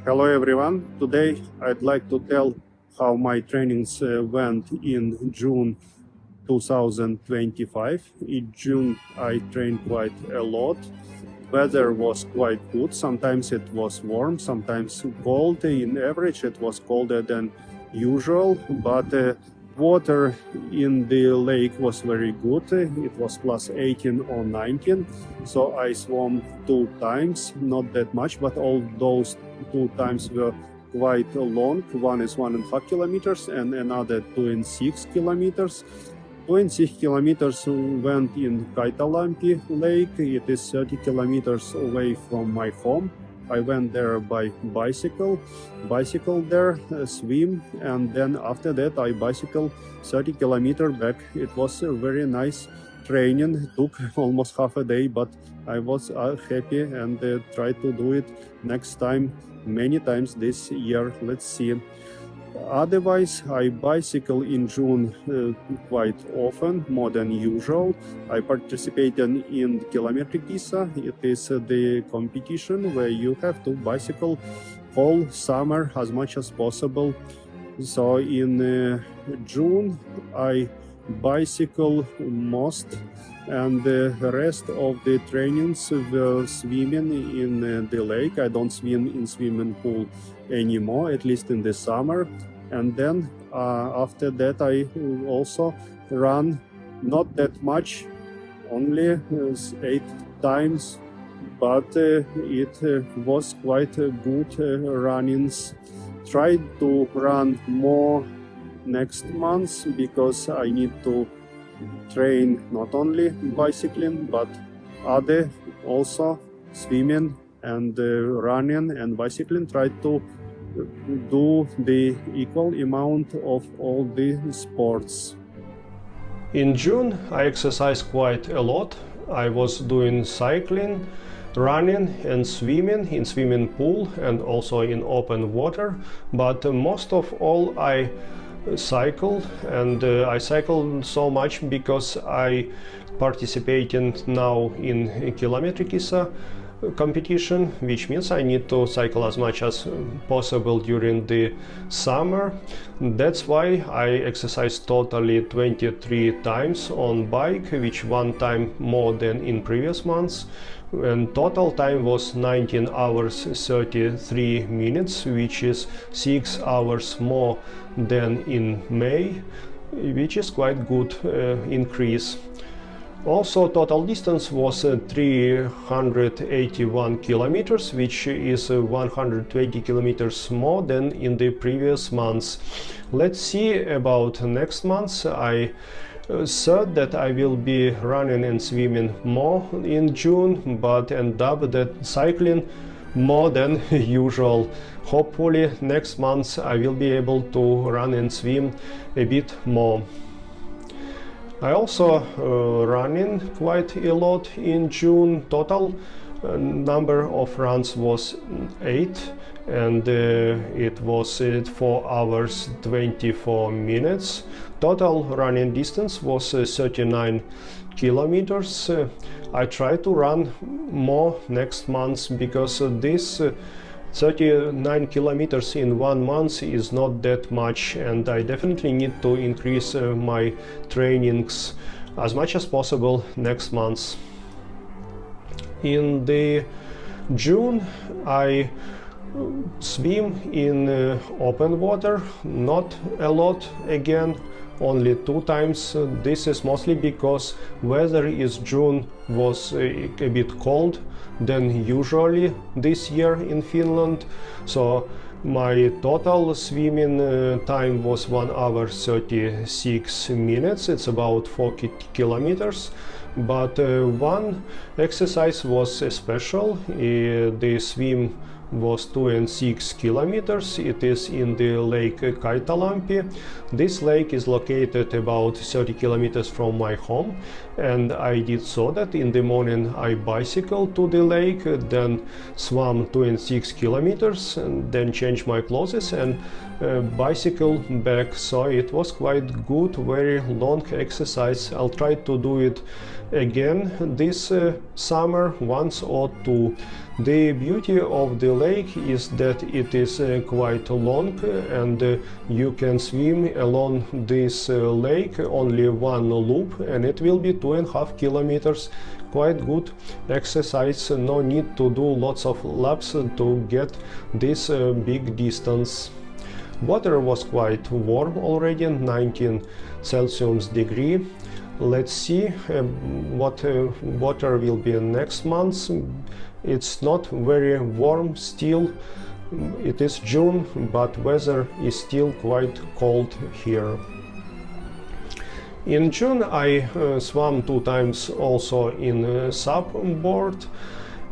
Hello everyone. Today I'd like to tell how my trainings went in June 2025. In June I trained quite a lot. Weather was quite good. Sometimes it was warm, sometimes cold. In average it was colder than usual, but water in the lake was very good. It was plus 18 or 19, so I swam 2 times, not that much, but all those 2 times were quite long. One is 1.5 kilometers and another 2.6 kilometers. 2.6 kilometers went in Kaitalampi Lake. It is 30 kilometers away from my home. I went there by bicycle there, swim, and then after that I bicycle 30 kilometers back. It was a very nice training. It took almost half a day, but I was happy and tried to do it next time, many times this year. Let's see. Otherwise, I bicycle in June quite often, more than usual. I participated in Kilometri Kisa. It is the competition where you have to bicycle whole summer as much as possible. So in June, I bicycle most, and the rest of the trainings were swimming in the lake. I don't swim in swimming pool anymore, at least in the summer. And then after that I also run, not that much, only 8 times, but it was quite good runnings. Try to run more next month because I need to train not only bicycling but other also swimming and running and bicycling. Try to do the equal amount of all the sports. In June I exercised quite a lot. I was doing cycling, running and swimming in swimming pool and also in open water, but most of all I cycled, and I cycled so much because I participated now in Kilometri Kisa competition, which means I need to cycle as much as possible during the summer. That's why I exercised totally 23 times on bike, which 1 time more than in previous months, and total time was 19 hours 33 minutes, which is 6 hours more than in May, which is quite good increase. Also, total distance was 381 kilometers, which is 120 kilometers more than in the previous months. Let's see about next month. I said that I will be running and swimming more in June, but end up that cycling more than usual. Hopefully next month I will be able to run and swim a bit more. I also running quite a lot in June. Total number of runs was 8, and it was 4 hours 24 minutes. Total running distance was 39 kilometers. I try to run more next month because this 39 kilometers in 1 month is not that much, and I definitely need to increase my trainings as much as possible next month. In the June I swim in open water, not a lot again, only 2 times. This is mostly because weather is June was a bit cold than usually this year in Finland, so my total swimming time was 1 hour 36 minutes. It's about 40 kilometers, but one exercise was special. The swim was 2.6 kilometers. It is in the lake Kaitalampi. This lake is located about 30 kilometers from my home, and I did so that in the morning I bicycled to the lake, then swam 2.6 kilometers, and then changed my clothes and bicycle back. So it was quite good, very long exercise. I'll try to do it again this summer, once or 2 The beauty of the lake is that it is quite long, and you can swim along this lake only one loop, and it will be 2.5 kilometers. Quite good exercise, no need to do lots of laps to get this big distance. Water was quite warm already, 19 Celsius degree. Let's see what water will be next month. It's not very warm still. It is June, but weather is still quite cold here. In June I swam 2 times also in subboard.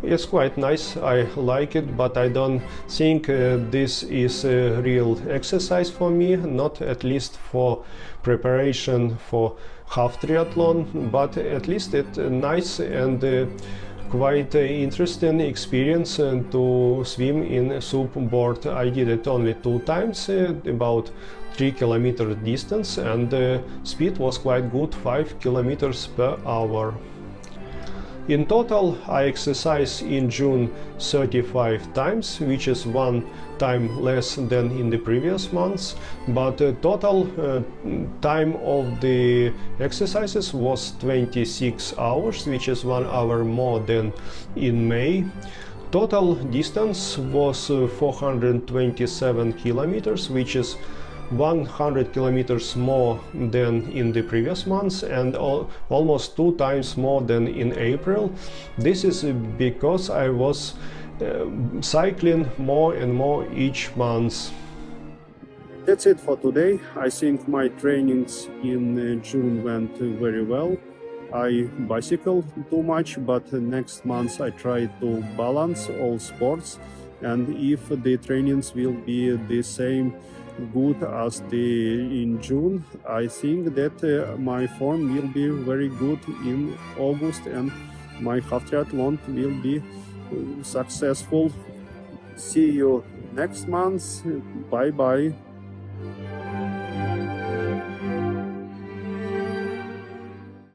It's quite nice, I like it, but I don't think this is a real exercise for me, not at least for preparation for half-triathlon, but at least it's nice and quite interesting experience to swim in subboard. I did it only 2 times, about 3 kilometer distance, and the speed was quite good, 5 kilometers per hour. In total, I exercised in June 35 times, which is 1 time less than in the previous months, but the total time of the exercises was 26 hours, which is 1 hour more than in May. Total distance was 427 kilometers, which is 100 kilometers more than in the previous months, and almost 2 times more than in April. This is because I was cycling more and more each month. That's it for today. I think my trainings in June went very well. I bicycled too much, but next month I try to balance all sports, and if the trainings will be the same good as in June, I think that my form will be very good in August, and my half-triathlon will be successful. See you next month. Bye bye.